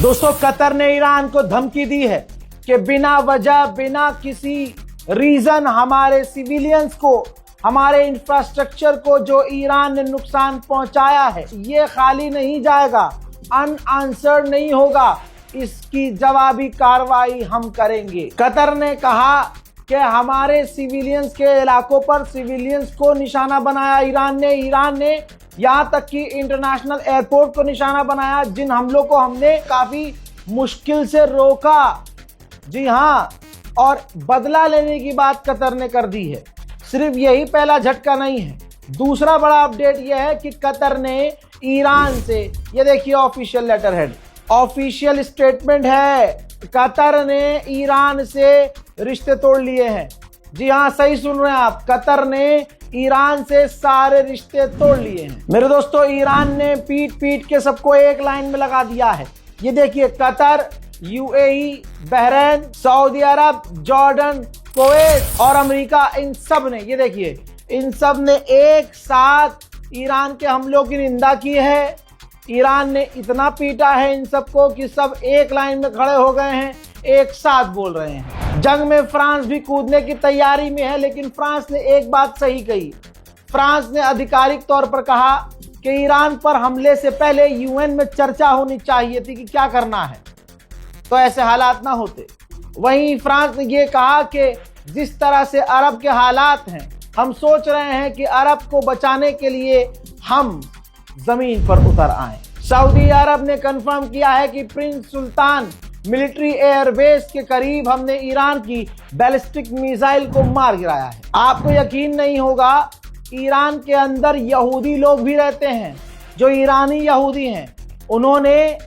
दोस्तों, कतर ने ईरान को धमकी दी है कि बिना वजह, बिना किसी रीजन हमारे सिविलियंस को, हमारे इंफ्रास्ट्रक्चर को जो ईरान ने नुकसान पहुंचाया है, ये खाली नहीं जाएगा, अनआंसर्ड नहीं होगा, इसकी जवाबी कार्रवाई हम करेंगे। कतर ने कहा कि हमारे सिविलियंस के इलाकों पर सिविलियंस को निशाना बनाया ईरान ने यहां तक कि इंटरनेशनल एयरपोर्ट को निशाना बनाया, जिन हमलों को हमने काफी मुश्किल से रोका। जी हां, और बदला लेने की बात कतर ने कर दी है। सिर्फ यही पहला झटका नहीं है, दूसरा बड़ा अपडेट यह है कि कतर ने ईरान से, ये देखिए official letter head, official statement है, कतर ने ईरान से रिश्ते तोड़ लिए हैं। जी हाँ, सही सुन रहे हैं आप, कतर ने ईरान से सारे रिश्ते तोड़ लिए हैं। मेरे दोस्तों, ईरान ने पीट पीट के सबको एक लाइन में लगा दिया है। ये देखिए, कतर, यूएई, बहरीन, सऊदी अरब, जॉर्डन, कुवैत और अमेरिका, इन सब ने, ये देखिए, इन सब ने एक साथ ईरान के हमलों की निंदा की है। ईरान ने इतना पीटा है इन सबको कि सब एक लाइन में खड़े हो गए हैं, एक साथ बोल रहे हैं। जंग में फ्रांस भी कूदने की तैयारी में है, लेकिन फ्रांस ने एक बात सही कही। फ्रांस ने आधिकारिक तौर पर कहा कि ईरान पर हमले से पहले यूएन में चर्चा होनी चाहिए थी कि क्या करना है, तो ऐसे हालात ना होते। वहीं फ्रांस ने यह कहा कि जिस तरह से अरब के हालात हैं, हम सोच रहे हैं कि अरब को बचाने के लिए हम जमीन पर उतर आए। सऊदी अरब ने कंफर्म किया है कि प्रिंस सुल्तान मिलिट्री एयरबेस के करीब हमने ईरान की बैलिस्टिक मिसाइल को मार गिराया है। आपको यकीन नहीं होगा, ईरान के अंदर यहूदी लोग भी रहते हैं जो ईरानी यहूदी हैं। उन्होंने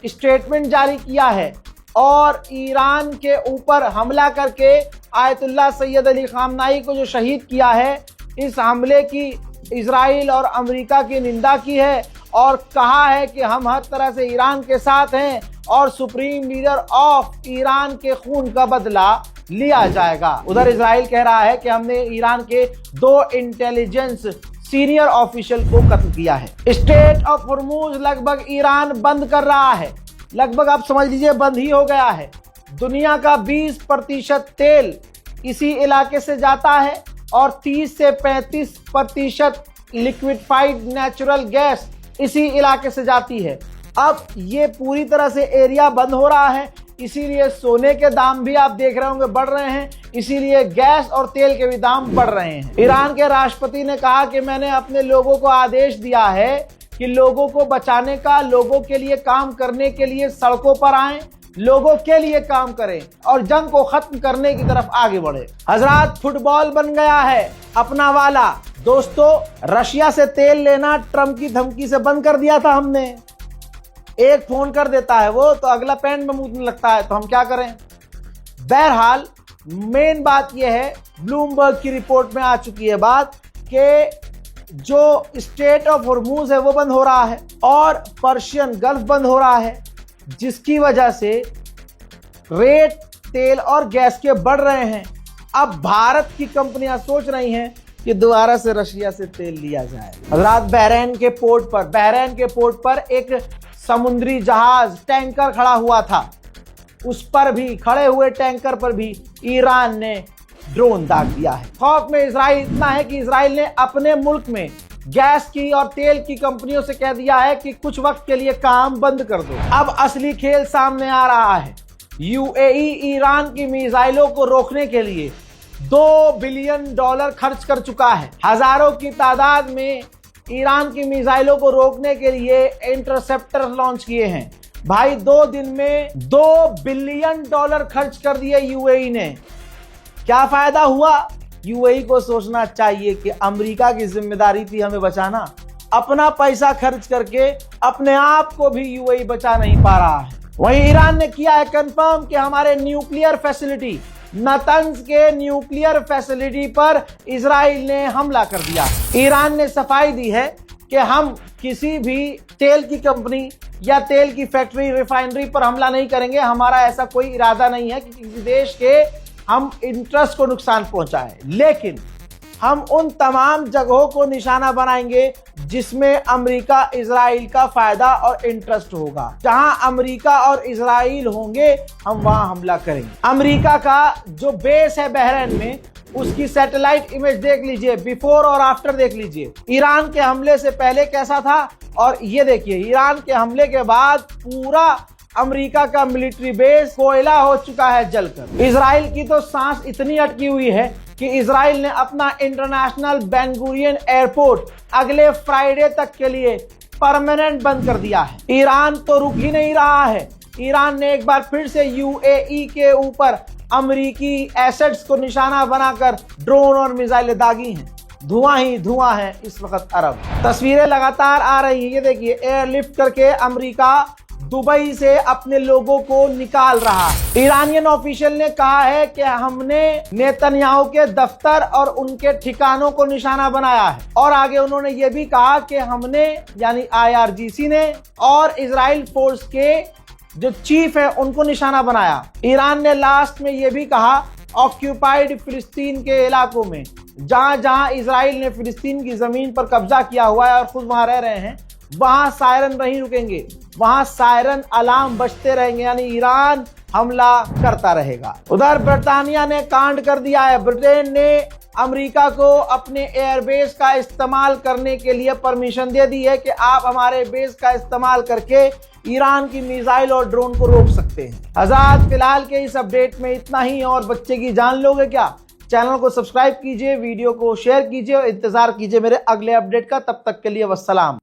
स्टेटमेंट जारी किया है और ईरान के ऊपर हमला करके आयतुल्लाह सैयद अली खामनाई को जो शहीद किया है, इस हमले की इजराइल और अमेरिका की निंदा की है और कहा है कि हम हर तरह से ईरान के साथ हैं और सुप्रीम लीडर ऑफ ईरान के खून का बदला लिया जाएगा। उधर इजराइल कह रहा है कि हमने ईरान के 2 इंटेलिजेंस सीनियर ऑफिशियल को कत्ल किया है। स्ट्रेट ऑफ हॉर्मुज लगभग ईरान बंद कर रहा है, लगभग आप समझ लीजिए बंद ही हो गया है। दुनिया का 20% तेल इसी इलाके से जाता है और 30 से 35% लिक्विफाइड नेचुरल गैस इसी इलाके से जाती है। अब ये पूरी तरह से एरिया बंद हो रहा है, इसीलिए सोने के दाम भी आप देख रहे होंगे बढ़ रहे हैं, इसीलिए गैस और तेल के भी दाम बढ़ रहे हैं। ईरान के राष्ट्रपति ने कहा कि मैंने अपने लोगों को आदेश दिया है कि लोगों को बचाने का, लोगों के लिए काम करने के लिए सड़कों पर आएं, लोगों के लिए काम करें और जंग को खत्म करने की तरफ आगे बढ़े। हजरात, फुटबॉल बन गया है अपना वाला। दोस्तों, रशिया से तेल लेना ट्रम्प की धमकी से बंद कर दिया था हमने। एक फोन कर देता है वो, तो अगला पैंट में मुंह लगता है, तो हम क्या करें। बहरहाल, मेन बात यह है, ब्लूमबर्ग की रिपोर्ट में आ चुकी है बात कि जो स्ट्रेट ऑफ हॉर्मुज है वो बंद हो रहा है और पर्शियन गल्फ बंद हो रहा है, जिसकी वजह से रेट तेल और गैस के बढ़ रहे हैं। अब भारत की कंपनियां सोच रही हैं कि दोबारा से रशिया से तेल लिया जाए। हजरात, बहरीन के पोर्ट पर एक समुद्री जहाज, टैंकर खड़ा हुआ था, उस पर भी, खड़े हुए टैंकर पर भी ईरान ने ड्रोन दाग दिया है। खौफ में इजराइल इतना है कि इजराइल ने अपने मुल्क में गैस की और तेल की कंपनियों से कह दिया है कि कुछ वक्त के लिए काम बंद कर दो। अब असली खेल सामने आ रहा है। यूएई ईरान की मिसाइलों को रोकने के लिए $2 बिलियन खर्च कर चुका है। हजारों की तादाद में ईरान की मिसाइलों को रोकने के लिए इंटरसेप्टर लॉन्च किए हैं। भाई, 2 दिन में $2 बिलियन खर्च कर दिए यूएई ने। क्या फायदा हुआ? यूएई को सोचना चाहिए कि अमेरिका की जिम्मेदारी थी हमें बचाना, अपना पैसा खर्च करके अपने आप को भी यूएई बचा नहीं पा रहा है। वहीं ईरान ने किया है कंफर्म कि हमारे न्यूक्लियर फैसिलिटी, नातंज के न्यूक्लियर फैसिलिटी पर इजराइल ने हमला कर दिया। ईरान ने सफाई दी है कि हम किसी भी तेल की कंपनी या तेल की फैक्ट्री, रिफाइनरी पर हमला नहीं करेंगे। हमारा ऐसा कोई इरादा नहीं है कि किसी देश के हम इंटरेस्ट को नुकसान पहुंचाएं। लेकिन हम उन तमाम जगहों को निशाना बनाएंगे जिसमें अमेरिका इजराइल का फायदा और इंटरेस्ट होगा। जहां अमेरिका और इजराइल होंगे हम वहां हमला करेंगे। अमेरिका का जो बेस है बहरीन में, उसकी सैटेलाइट इमेज देख लीजिए, बिफोर और आफ्टर देख लीजिए। ईरान के हमले से पहले कैसा था और ये देखिए ईरान के हमले के बाद पूरा अमेरिका का मिलिट्री बेस कोयला हो चुका है जलकर। इजराइल की तो सांस इतनी अटकी हुई है कि इजराइल ने अपना इंटरनेशनल बेन गुरियन एयरपोर्ट अगले फ्राइडे तक के लिए परमानेंट बंद कर दिया है। ईरान तो रुक ही नहीं रहा है। ईरान ने एक बार फिर से यूएई के ऊपर अमेरिकी एसेट्स को निशाना बनाकर ड्रोन और मिसाइलें दागी हैं। धुआं ही धुआं है इस वक्त अरब। तस्वीरें लगातार आ रही हैं, ये देखिए एयरलिफ्ट करके अमेरिका दुबई से अपने लोगों को निकाल रहा है। ईरानियन ऑफिशियल ने कहा है कि हमने नेतन्याहू के दफ्तर और उनके ठिकानों को निशाना बनाया है, और आगे उन्होंने ये भी कहा कि हमने यानी IRGC ने और इजराइल फोर्स के जो चीफ है उनको निशाना बनाया। ईरान ने लास्ट में ये भी कहा ऑक्यूपाइड फिलिस्तीन के इलाकों में, जहां जहां इजराइल ने फिलिस्तीन की जमीन पर कब्जा किया हुआ है और खुद वहां रह रहे हैं, वहां सायरन नहीं रुकेंगे, वहां सायरन अलार्म बजते रहेंगे, यानी ईरान हमला करता रहेगा। उधर ब्रिटानिया ने कांड कर दिया है। ब्रिटेन ने अमेरिका को अपने एयरबेस का इस्तेमाल करने के लिए परमिशन दे दी है कि आप हमारे बेस का इस्तेमाल करके ईरान की मिसाइल और ड्रोन को रोक सकते हैं। हज़रात फिलहाल के इस अपडेट में इतना ही, और बच्चे की जान लोगे क्या? चैनल को सब्सक्राइब कीजिए, वीडियो को शेयर कीजिए और इंतजार कीजिए मेरे अगले अपडेट का। तब तक के लिए वस्सलाम।